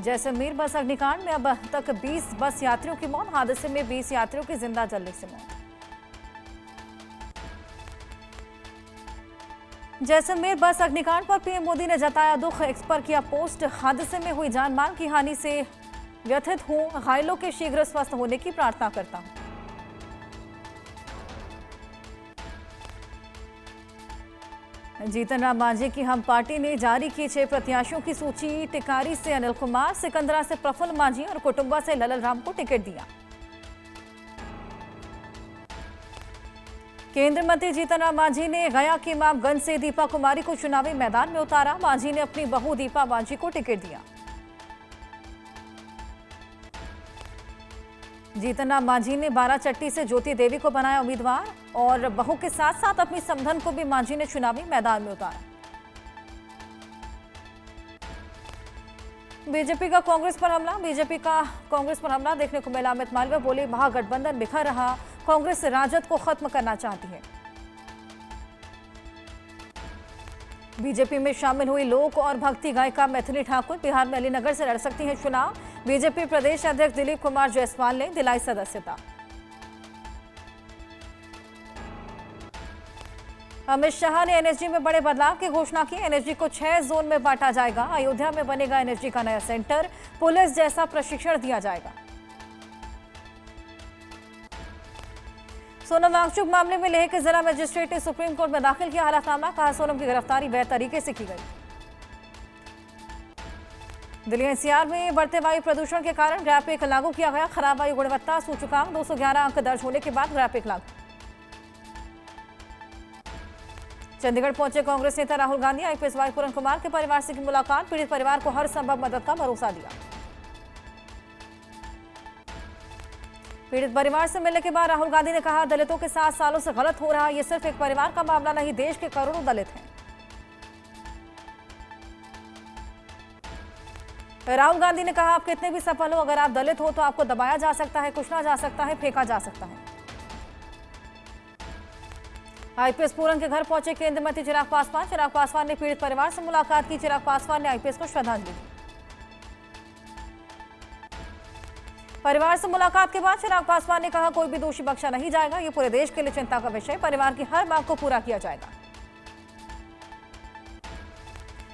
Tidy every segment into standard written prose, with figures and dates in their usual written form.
जैसलमेर बस अग्निकांड में अब तक 20 बस यात्रियों की मौत। हादसे में 20 यात्रियों की जिंदा जलने से मौत। जैसलमेर बस अग्निकांड पर पीएम मोदी ने जताया दुख। एक्स पर किया पोस्ट। हादसे में हुई जान माल की हानि से व्यथित हूं। घायलों के शीघ्र स्वस्थ होने की प्रार्थना करता हूं। जीतन राम मांझी की हम पार्टी ने जारी की 6 प्रत्याशियों की सूची। टिकारी से अनिल कुमार, सिकंदरा से प्रफुल्ल मांझी और कुटुंबा से ललल राम को टिकट दिया। केंद्रीय मंत्री जीतन राम मांझी ने गया के इमामगंज से दीपा कुमारी को चुनावी मैदान में उतारा। मांझी ने अपनी बहू दीपा मांझी को टिकट दिया। जीतन राम मांझी ने बाराचट्टी से ज्योति देवी को बनाया उम्मीदवार और बहू के साथ साथ अपनी समधन को भी मांझी ने चुनावी मैदान में उतारा। बीजेपी का कांग्रेस पर हमला। बीजेपी का कांग्रेस पर हमला देखने को मिला। अमित मालवीय बोले, महागठबंधन बिखर रहा, कांग्रेस राजद को खत्म करना चाहती है। बीजेपी में शामिल हुई लोक और भक्ति गायिका मैथिली ठाकुर बिहार में अलीनगर से लड़ सकती हैं चुनाव। बीजेपी प्रदेश अध्यक्ष दिलीप कुमार जायसवाल ने दिलाई सदस्यता। अमित शाह ने एनएसजी में बड़े बदलाव की घोषणा की। एनएसजी को 6 जोन में बांटा जाएगा। अयोध्या में बनेगा एनएसजी का नया सेंटर। पुलिस जैसा प्रशिक्षण दिया जाएगा। सोनम वांगचुक मामले में लेह के जिला मजिस्ट्रेट ने सुप्रीम कोर्ट में दाखिल किया हलफनामा। कहा, सोनम की गिरफ्तारी वैध तरीके से की गई। दिल्ली एनसीआर में बढ़ते वायु प्रदूषण के कारण ग्राफिक लागू किया गया। खराब वायु गुणवत्ता सूचकांक 211 अंक दर्ज होने के बाद ग्राफिक लागू। चंडीगढ़ पहुंचे कांग्रेस नेता राहुल गांधी। आईपीएस वाई पूरन कुमार के परिवार से की मुलाकात। पीड़ित परिवार को हर संभव मदद का भरोसा दिया। पीड़ित परिवार से मिलने के बाद राहुल गांधी ने कहा, दलितों के साथ सालों से गलत हो रहा। ये सिर्फ एक परिवार का मामला नहीं, देश के करोड़ों दलित हैं। राहुल गांधी ने कहा, आप कितने भी सफल हो, अगर आप दलित हो तो आपको दबाया जा सकता है, कुचला जा सकता है, फेंका जा सकता है। आईपीएस पूरन के घर पहुंचे केंद्रीय मंत्री चिराग पासवान। चिराग पासवान ने पीड़ित परिवार से मुलाकात की। चिराग पासवान ने आईपीएस को श्रद्धांजलि दी। परिवार से मुलाकात के बाद चिराग पासवान ने कहा, कोई भी दोषी बख्शा नहीं जाएगा। ये पूरे देश के लिए चिंता का विषय। परिवार की हर मांग को पूरा किया जाएगा।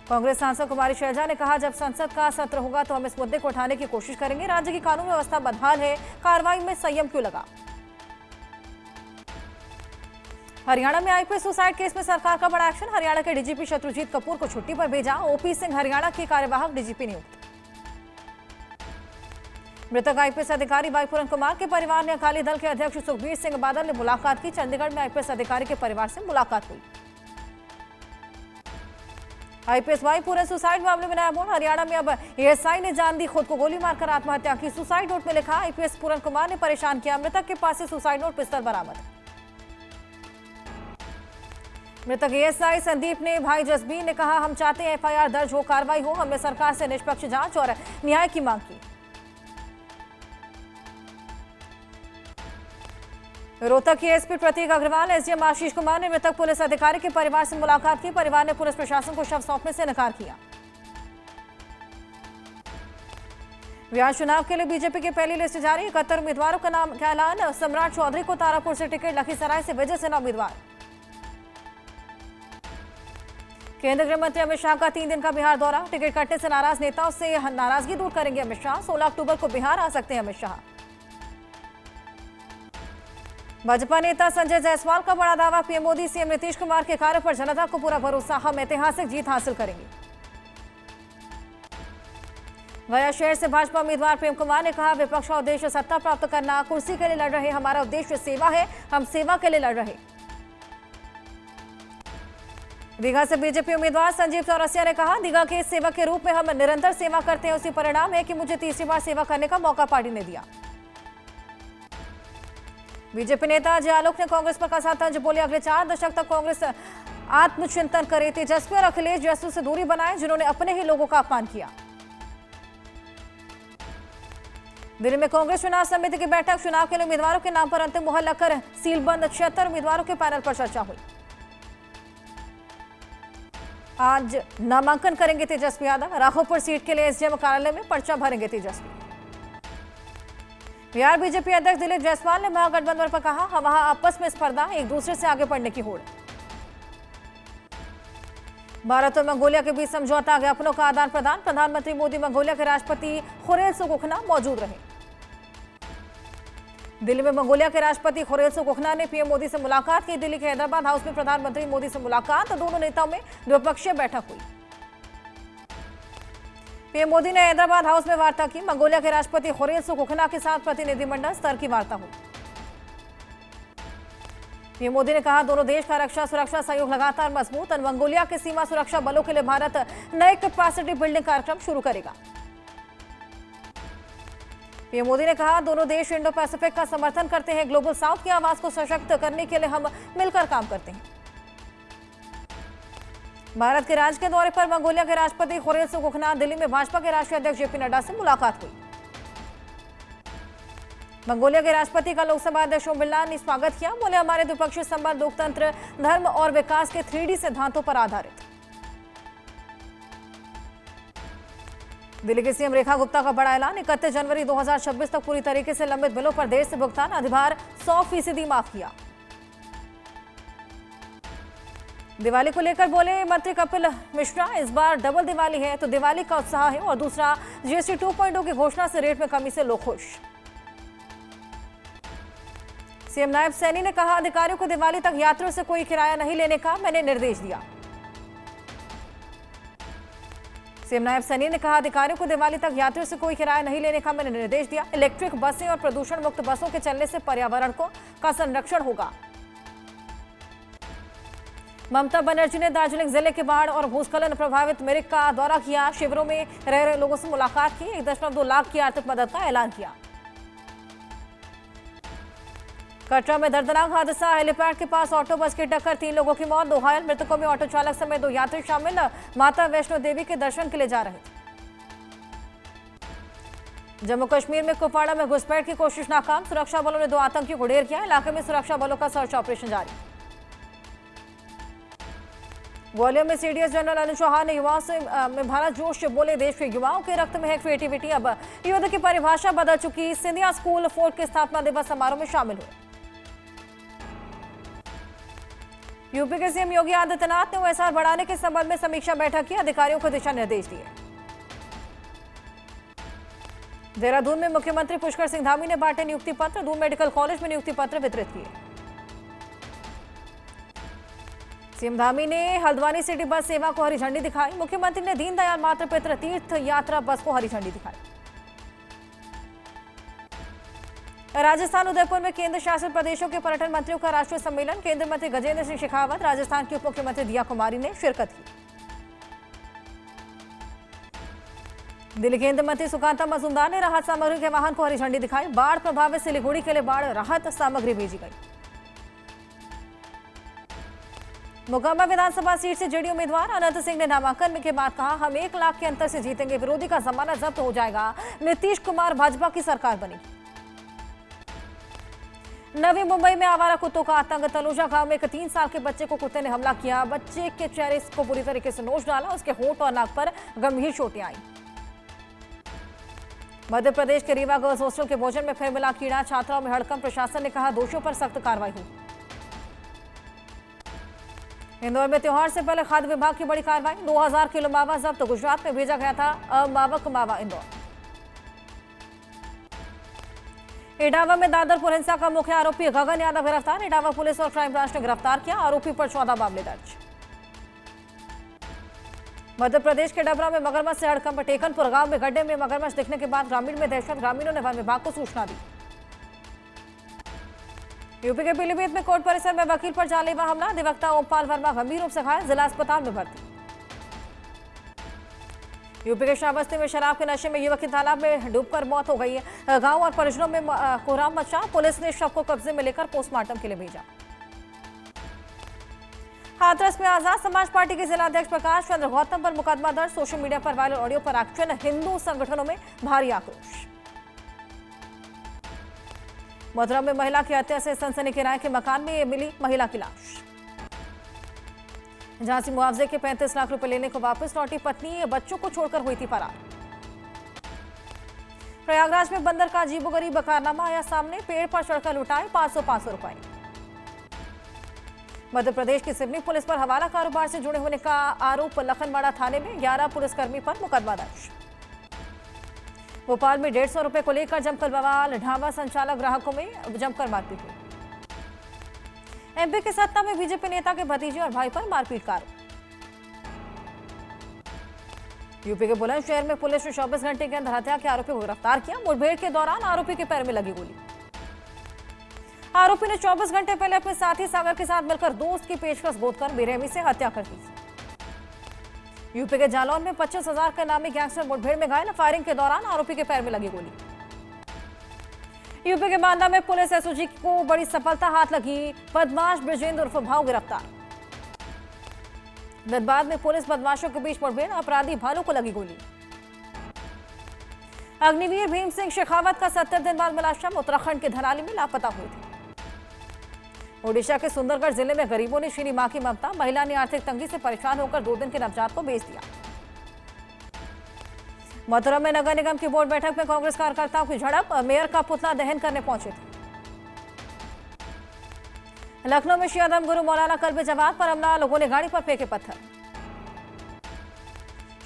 कांग्रेस सांसद कुमारी शैलजा ने कहा, जब संसद का सत्र होगा तो हम इस मुद्दे को उठाने की कोशिश करेंगे। राज्य की कानून व्यवस्था बदहाल है, कार्रवाई में संयम क्यों लगा। हरियाणा में आईपीएस सुसाइड केस में सरकार का बड़ा एक्शन। हरियाणा के डीजीपी शत्रुजीत कपूर को छुट्टी पर भेजा। ओपी सिंह हरियाणा के कार्यवाहक डीजीपी नियुक्त। मृतक आईपीएस अधिकारी वाई पूरन कुमार के परिवार ने अकाली दल के अध्यक्ष सुखबीर सिंह बादल ने मुलाकात की। चंडीगढ़ में आईपीएस अधिकारी के परिवार से मुलाकात हुई। आईपीएस वाई पूरन सुसाइड मामले में नया मोड़। हरियाणा में अब एएसआई ने जान दी, खुद को गोली मारकर आत्महत्या की। सुसाइड नोट में लिखा, आईपीएस पूरन कुमार ने परेशान किया। मृतक के पास से सुसाइड नोट, पिस्तौल बरामद। मृतक एएसआई संदीप ने भाई जसबीर ने कहा, हम चाहते हैं एफआईआर दर्ज हो, कार्रवाई हो। हमने सरकार से निष्पक्ष जांच और न्याय की मांग की। रोहतक के एसपी प्रतीक अग्रवाल, एसडीएम आशीष कुमार ने मृतक पुलिस अधिकारी के परिवार से मुलाकात की। परिवार ने पुलिस प्रशासन को शव सौंपने से इनकार किया। बिहार चुनाव के लिए बीजेपी की पहली लिस्ट जारी। 71 उम्मीदवारों का नाम का ऐलान। सम्राट चौधरी को तारापुर से टिकट, लखीसराय से विजय सिन्हा उम्मीदवार। केंद्रीय गृह मंत्री अमित शाह का 3 दिन का बिहार दौरा। टिकट कटने से नाराज नेताओं से नाराजगी दूर करेंगे अमित शाह। 16 अक्टूबर को बिहार आ सकते हैं अमित शाह। भाजपा नेता संजय जायसवाल का बड़ा दावा। पीएम मोदी, सीएम नीतीश कुमार के कार्य पर जनता को पूरा भरोसा। हम ऐतिहासिक जीत हासिल करेंगे। गया शहर से भाजपा उम्मीदवार प्रेम कुमार ने कहा, विपक्ष का उद्देश्य सत्ता प्राप्त करना, कुर्सी के लिए लड़ रहे। हमारा उद्देश्य सेवा है, हम सेवा के लिए लड़ रहे। दीघा से बीजेपी उम्मीदवार संजीव चौरसिया ने कहा, दीघा के सेवक के रूप में हम निरंतर सेवा करते हैं। उसी परिणाम है कि मुझे तीसरी बार सेवा करने का मौका पार्टी ने दिया। बीजेपी नेता अजय आलोक ने कांग्रेस पर कसा तंज। बोले, अगले 4 दशक तक कांग्रेस आत्मचिंतन करे। तेजस्वी और अखिलेश जैसू से दूरी बनाए, जिन्होंने अपने ही लोगों का अपमान किया। दिल्ली में कांग्रेस चुनाव समिति की बैठक। चुनाव के लिए उम्मीदवारों के नाम पर अंतिम मुहर लगकर सीलबंद। 76 उम्मीदवारों के पैनल पर चर्चा हुई। आज नामांकन करेंगे तेजस्वी यादव। राघोपुर सीट के लिए एसडीएम कार्यालय में पर्चा भरेंगे तेजस्वी। बिहार बीजेपी अध्यक्ष दिलीप जायसवाल ने महागठबंधन पर कहा, वहां आपस में स्पर्धा, एक दूसरे से आगे बढ़ने की होड़। भारत और मंगोलिया के बीच समझौता ज्ञापनों का आदान प्रदान। प्रधानमंत्री मोदी मंगोलिया के राष्ट्रपति खुरेल सुखोखना मौजूद रहे। दिल्ली में मंगोलिया के राष्ट्रपति खुरेल सुखोखना ने पीएम मोदी से मुलाकात की। दिल्ली के हैदराबाद हाउस में प्रधानमंत्री मोदी से मुलाकात, दोनों नेताओं में द्विपक्षीय बैठक हुई। पीएम मोदी ने हैदराबाद हाउस में वार्ता की। मंगोलिया के राष्ट्रपति खुरेल सुखोखना के साथ प्रतिनिधिमंडल स्तर की वार्ता हुई। पीएम मोदी ने कहा, दोनों देश का रक्षा सुरक्षा सहयोग लगातार मजबूत। और मंगोलिया के सीमा सुरक्षा बलों के लिए भारत नए कैपेसिटी बिल्डिंग कार्यक्रम शुरू करेगा। पीएम मोदी ने कहा, दोनों देश इंडो पैसिफिक का समर्थन करते हैं। ग्लोबल साउथ की आवाज को सशक्त करने के लिए हम मिलकर काम करते हैं। भारत के राज्य के दौरे पर मंगोलिया के राष्ट्रपति खुरेल सुखोखना दिल्ली में भाजपा के राष्ट्रीय अध्यक्ष जेपी नड्डा से मुलाकात हुई। मंगोलिया के राष्ट्रपति का लोकसभा अध्यक्ष ओम बिरला ने स्वागत किया। बोले, हमारे द्विपक्षीय संबंध लोकतंत्र, धर्म और विकास के 3D सिद्धांतों पर आधारित। दिल्ली की सीएम रेखा गुप्ता का बड़ा ऐलान, 31 जनवरी 2026 तक पूरी तरीके से लंबित बिलों पर देर से भुगतान, अधिभार 100% माफ किया। दिवाली को लेकर बोले मंत्री कपिल मिश्रा, इस बार डबल दिवाली है तो दिवाली का उत्साह है, और दूसरा जीएसटी 2.0 की घोषणा से रेट में कमी से लोग खुश। सीएम नायब सैनी ने कहा, अधिकारियों को दिवाली तक यात्रियों से कोई किराया नहीं लेने का मैंने निर्देश दिया। सीएम नायब सैनी ने कहा, अधिकारियों को दिवाली तक यात्रियों से कोई किराया नहीं लेने का मैंने निर्देश दिया। इलेक्ट्रिक बसें और प्रदूषण मुक्त बसों के चलने से पर्यावरण का संरक्षण होगा। ममता बनर्जी ने दार्जिलिंग जिले के बाढ़ और भूस्खलन प्रभावित मिरिक का दौरा किया। शिविरों में रह रहे लोगों से मुलाकात की। 1.2 लाख की आर्थिक मदद का ऐलान किया। कटरा में दर्दनाक हादसा, हेलीपैड के पास ऑटो बस की टक्कर, 3 लोगों की मौत, 2 घायल। मृतकों में ऑटो चालक समेत 2 यात्री शामिल। माता वैष्णो देवी के दर्शन के लिए जा रहे थे। जम्मू कश्मीर में कुपवाड़ा में घुसपैठ की कोशिश नाकाम, सुरक्षा बलों ने 2 आतंकियों को ढेर किया। इलाके में सुरक्षा बलों का सर्च ऑपरेशन जारी। ग्वालियर में सीडीएस जनरल अनिल चौहान ने युवाओं से में भारत जोश बोले, देश के युवाओं के रक्त में है क्रिएटिविटी। अब युद्ध की परिभाषा बदल चुकी। सिंधिया स्कूल फोर्ट के स्थापना दिवस समारोह में शामिल हुए। यूपी के सीएम योगी आदित्यनाथ ने ओएसआर बढ़ाने के संबंध में समीक्षा बैठक की। अधिकारियों को दिशा निर्देश दिए। देहरादून में मुख्यमंत्री पुष्कर सिंह धामी ने बांटे नियुक्ति पत्र। दून मेडिकल कॉलेज में नियुक्ति पत्र वितरित किए। सीएम धामी ने हल्द्वानी सिटी बस सेवा को हरी झंडी दिखाई। मुख्यमंत्री ने दीनदयाल मातृपितृ तीर्थ यात्रा बस को हरी झंडी दिखाई। राजस्थान उदयपुर में केंद्र शासित प्रदेशों के पर्यटन मंत्रियों का राष्ट्रीय सम्मेलन। केंद्रीय मंत्री गजेंद्र सिंह शेखावत, राजस्थान की उप मुख्यमंत्री दिया कुमारी ने शिरकत की। दिल्ली केंद्रीय मंत्री सुकांता मजूमदार ने राहत सामग्री के वाहन को हरी झंडी दिखाई। बाढ़ प्रभावित सिलीगुड़ी के लिए बाढ़ राहत सामग्री भेजी गई। मोकामा विधानसभा सीट से जेडीयू उम्मीदवार अनंत सिंह ने नामांकन के बाद कहा, हम 1 लाख के अंतर से जीतेंगे, विरोधी का जमानत जब्त हो जाएगा, नीतीश कुमार भाजपा की सरकार बनेगी। नवी मुंबई में आवारा कुत्तों का आतंक, तलुजा गांव में एक 3 साल के बच्चे को कुत्ते ने हमला किया। बच्चे के चेहरे को बुरी तरीके से नोच डाला, उसके होंठ और नाक पर गंभीर चोटें आई। मध्य प्रदेश के रीवा गर्ल्स हॉस्टल के भोजन में फिर मिला कीड़ा, छात्राओं में हड़कंप, प्रशासन ने कहा दोषियों पर सख्त कार्रवाई हो। इंदौर में त्योहार से पहले खाद्य विभाग की बड़ी कार्रवाई, 2000 किलो मावा जब्त, गुजरात में भेजा गया था अमावक मावा इंदौर। इटावा में दादरपुर हिंसा का मुख्य आरोपी गगन यादव गिरफ्तार। इटावा पुलिस और क्राइम ब्रांच ने गिरफ्तार किया, आरोपी पर 14 मामले दर्ज। मध्य प्रदेश के डबरा में मगरमच्छ से हड़कंप, टेकनपुर गांव में गड्ढे में मगरमच्छ दिखने के बाद ग्रामीण में दहशत, ग्रामीणों ने वन विभाग को सूचना दी। यूपी के पीलीभीत में कोर्ट परिसर में वकील पर जानलेवा हमला, अधिवक्ता ओमपाल वर्मा गंभीर रूप से घायल, जिला अस्पताल में भर्ती। यूपी के श्रावस्ती में शराब के नशे में युवक की तालाब में डूबकर मौत हो गई है। गांव और परिजनों में कोहराम मचा, पुलिस ने शव को कब्जे में लेकर पोस्टमार्टम के लिए भेजा। हाथरस में आजाद समाज पार्टी के जिलाध्यक्ष प्रकाश चंद्र गौतम पर मुकदमा दर्ज, सोशल मीडिया पर वायरल ऑडियो पर एक्शन, हिंदू संगठनों में भारी आक्रोश। मथुरा में महिला की हत्या से सनसनीखेज के मकान में मिली महिला की लाश। झांसी मुआवजे के 35 लाख रुपए लेने को वापस लौटी पत्नी बच्चों को छोड़कर हुई थी फरार। प्रयागराज में बंदर का अजीबोगरीब कारनामा आया सामने, पेड़ पर चढ़कर लुटाए 500 रुपए। मध्य प्रदेश की सिवनी पुलिस पर हवाला कारोबार से जुड़े होने का आरोप, लखनवाड़ा थाने में 11 पुलिसकर्मी पर मुकदमा दर्ज। भोपाल में 150 रुपए को लेकर जमकर बवाल, ढाबा संचालक ग्राहकों में जमकर मारपीट हुई। एमपी के सत्ता में बीजेपी नेता के भतीजे और भाई पर मारपीट का आरोप। यूपी के बुलंदशहर में पुलिस ने 24 घंटे के अंदर हत्या के आरोपी को गिरफ्तार किया। मुठभेड़ के दौरान आरोपी के पैर में लगी गोली। आरोपी ने 24 घंटे पहले अपने साथी सागर के साथ मिलकर दोस्त की पेशकश गोदकर बेरहमी से हत्या कर दी। यूपी के जालौन में 25,000 के नामी गैंगस्टर मुठभेड़ में घायल, फायरिंग के दौरान आरोपी के पैर में लगी गोली। यूपी के बांदा में पुलिस एसओजी को बड़ी सफलता हाथ लगी, बदमाश ब्रजेंद्र उर्फ भाऊ गिरफ्तार। धनबाद में पुलिस बदमाशों के बीच मुठभेड़, अपराधी भालू को लगी गोली। अग्निवीर भीम सिंह शेखावत का 70 दिन बाद मिला शव, उत्तराखंड के धराली में लापता हुए थे। ओडिशा के सुंदरगढ़ जिले में गरीबों ने छीनी मां की ममता, महिला ने आर्थिक तंगी से परेशान होकर 2 दिन के नवजात को बेच दिया। मथुरा में नगर निगम की बोर्ड बैठक में कांग्रेस कार्यकर्ताओं की झड़प, मेयर का पुतला दहन करने पहुंचे थे। लखनऊ में शिया धर्मगुरु मौलाना कल्बे जमात पर हमला, लोगों ने गाड़ी पर फेंके पत्थर।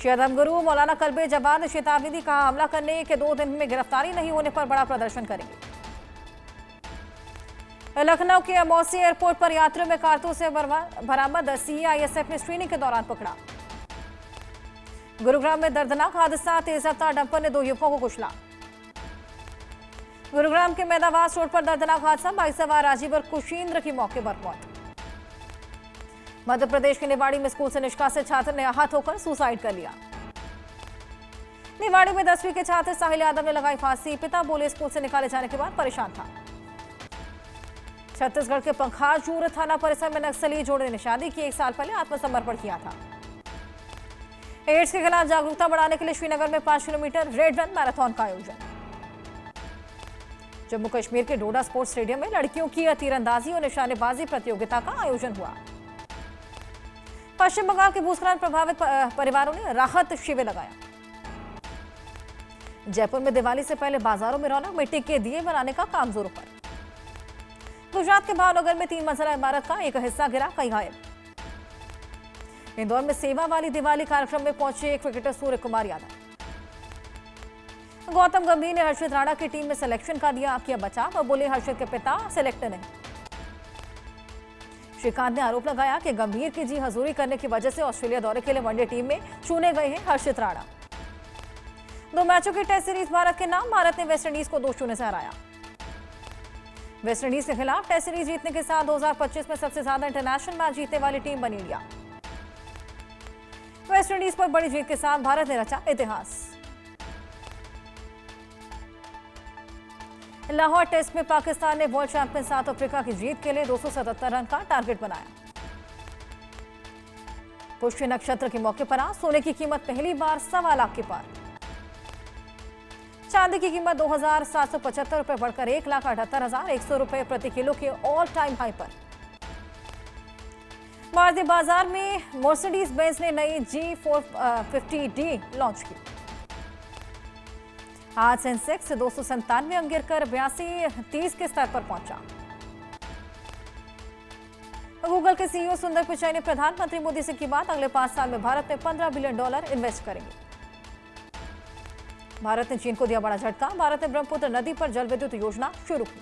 शिया धर्मगुरु मौलाना कल्बे जमात ने चेतावनी दी, कहा हमला करने के 2 दिन में गिरफ्तारी नहीं होने पर बड़ा प्रदर्शन करेंगे। लखनऊ के अमौसी एयरपोर्ट पर यात्रियों में कारतूस से बरामद, सीआईएसएफ ने स्क्रीनिंग के दौरान पकड़ा। गुरुग्राम में दर्दनाक हादसा, तेज रफ्तार डंपर ने 2 युवकों को कुचला। गुरुग्राम के मैदावास रोड पर दर्दनाक हादसा, बाइक सवार राजीवर कुशीन्द्र की मौके पर मौत। मध्य प्रदेश के निवाड़ी में स्कूल से निष्कासित छात्र ने आहत होकर सुसाइड कर लिया। निवाड़ी में 10वीं के छात्र साहिल यादव ने लगाई फांसी, पिता बोले स्कूल से निकाले जाने के बाद परेशान था। छत्तीसगढ़ के पंखाजूर थाना परिसर में नक्सली जोड़े ने शादी की, 1 साल पहले आत्मसमर्पण किया था। एड्स के खिलाफ जागरूकता बढ़ाने के लिए श्रीनगर में 5 किलोमीटर रेड रन मैराथन का आयोजन। जम्मू कश्मीर के डोडा स्पोर्ट्स स्टेडियम में लड़कियों की तीरंदाजी और निशानेबाजी प्रतियोगिता का आयोजन हुआ। पश्चिम बंगाल के भूस्खलन प्रभावित परिवारों ने राहत शिविर लगाया। जयपुर में दिवाली से पहले बाजारों में रौनक, मिट्टी के दिए बनाने का काम जोरों पर। गुजरात के भावनगर में 3 मंजिला इमारत का एक हिस्सा गिरा, कई घायल। इंदौर में सेवा वाली दिवाली कार्यक्रम में पहुंचे क्रिकेटर सूर्य कुमार यादव। गौतम गंभीर ने हर्षित राणा की टीम में सिलेक्शन का किया बचाव और बोले हर्षित के पिता सिलेक्ट नहीं। श्रीकांत ने आरोप लगाया कि गंभीर की जी हजूरी करने की वजह से ऑस्ट्रेलिया दौरे के लिए वनडे टीम में चुने गए हैं हर्षित राणा। 2 मैचों की टेस्ट सीरीज भारत के नाम, भारत ने वेस्टइंडीज को 2-0 से हराया। वेस्टइंडीज के खिलाफ टेस्ट सीरीज जीतने के साथ 2025 में सबसे ज्यादा इंटरनेशनल मैच जीतने वाली टीम बनी इंडिया। वेस्टइंडीज पर बड़ी जीत के साथ भारत ने रचा इतिहास। लाहौर टेस्ट में पाकिस्तान ने वर्ल्ड चैंपियन साउथ अफ्रीका की जीत के लिए 277 रन का टारगेट बनाया। पुष्य नक्षत्र के मौके पर आज सोने की कीमत पहली बार 1.25 लाख के पार। चांदी की कीमत 2,775 रुपए बढ़कर 1,78,100 रुपए प्रति किलो के ऑल टाइम हाई पर। भारतीय बाजार में मर्सिडीज बेंज ने नई G450D लॉन्च की। आज सेंसेक्स 297 अंक गिरकर 8230 के स्तर पर पहुंचा। गूगल के सीईओ सुंदर पिचाई ने प्रधानमंत्री मोदी से की बात, अगले 5 साल में भारत में $15 बिलियन इन्वेस्ट करेंगे। भारत ने चीन को दिया बड़ा झटका, भारत ने ब्रह्मपुत्र नदी पर जल विद्युत योजना शुरू की।